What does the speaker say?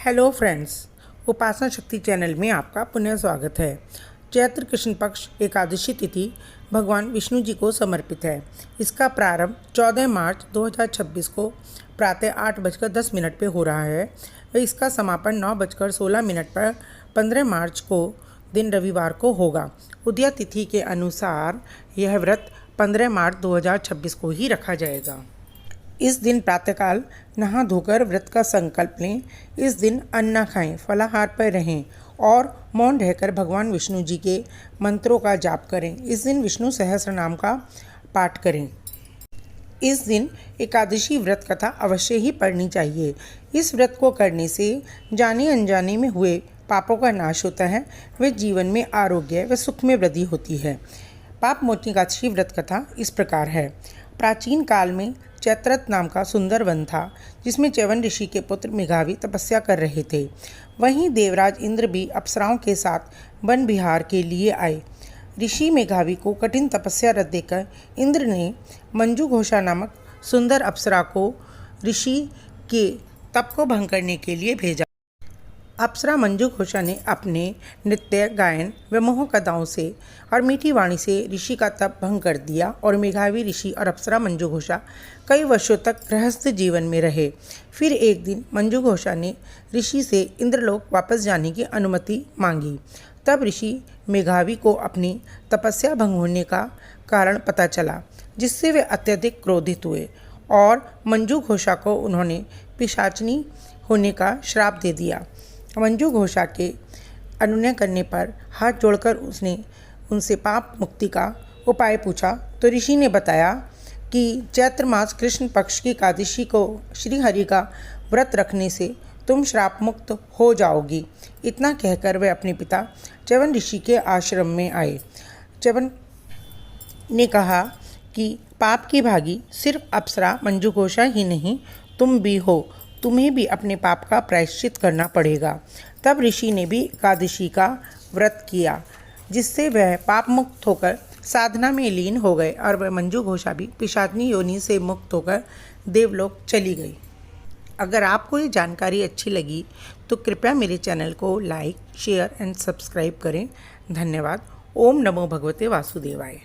Hello friends, उपासना शक्ति channel में आपका पुनः स्वागत है। चैत्र कृष्ण पक्ष एकादशी तिथि भगवान विष्णु जी को समर्पित है। इसका प्रारंभ 14 मार्च 2026 को प्रातः 8:10 पर हो रहा है व इसका समापन 9:16 पर 15 मार्च को दिन रविवार को होगा। उदया तिथि के अनुसार यह व्रत 15 मार्च 2026 को ही रखा जाएगा। इस दिन प्रातःकाल नहा धोकर व्रत का संकल्प लें। इस दिन अन्न न खाएं, फलाहार पर रहें और मौन रहकर भगवान विष्णु जी के मंत्रों का जाप करें। इस दिन विष्णु सहस्त्र नाम का पाठ करें। इस दिन एकादशी व्रत कथा अवश्य ही पढ़नी चाहिए। इस व्रत को करने से जाने अनजाने में हुए पापों का नाश होता है व जीवन में आरोग्य व सुख में वृद्धि होती है। पाप मोचनी एकादशी व्रत कथा इस प्रकार है। प्राचीन काल में चैत्ररथ नाम का सुंदर वन था जिसमें च्यवन ऋषि के पुत्र मेघावी तपस्या कर रहे थे। वहीं देवराज इंद्र भी अप्सराओं के साथ वन विहार के लिए आए। ऋषि मेघावी को कठिन तपस्या रत देकर इंद्र ने मंजू घोषा नामक सुंदर अप्सरा को ऋषि के तप को भंग करने के लिए भेजा। अप्सरा मंजू घोषा ने अपने नृत्य, गायन व मोह कथाओं से और मीठी वाणी से ऋषि का तप भंग कर दिया और मेघावी ऋषि और अप्सरा मंजू घोषा कई वर्षों तक गृहस्थ जीवन में रहे। फिर एक दिन मंजू घोषा ने ऋषि से इंद्रलोक वापस जाने की अनुमति मांगी। तब ऋषि मेघावी को अपनी तपस्या भंग होने का कारण पता चला, जिससे वे अत्यधिक क्रोधित हुए और मंजू घोषा को उन्होंने पिशाचनी होने का श्राप दे दिया। मंजू घोषा के अनुनय करने पर हाथ जोड़कर उसने उनसे पाप मुक्ति का उपाय पूछा तो ऋषि ने बताया कि चैत्र मास कृष्ण पक्ष की एकादशी को श्री हरि का व्रत रखने से तुम श्राप मुक्त हो जाओगी। इतना कहकर वे अपने पिता च्यवन ऋषि के आश्रम में आए। च्यवन ने कहा कि पाप की भागी सिर्फ अप्सरा मंजू घोषा ही नहीं, तुम भी हो। तुम्हें भी अपने पाप का प्रायश्चित करना पड़ेगा। तब ऋषि ने भी एकादशी का व्रत किया, जिससे वह पाप मुक्त होकर साधना में लीन हो गए और वह मंजू घोषा भी पिशाचनी योनि से मुक्त होकर देवलोक चली गई। अगर आपको ये जानकारी अच्छी लगी तो कृपया मेरे चैनल को लाइक, शेयर एंड सब्सक्राइब करें। धन्यवाद। ओम नमो भगवते वासुदेवाय।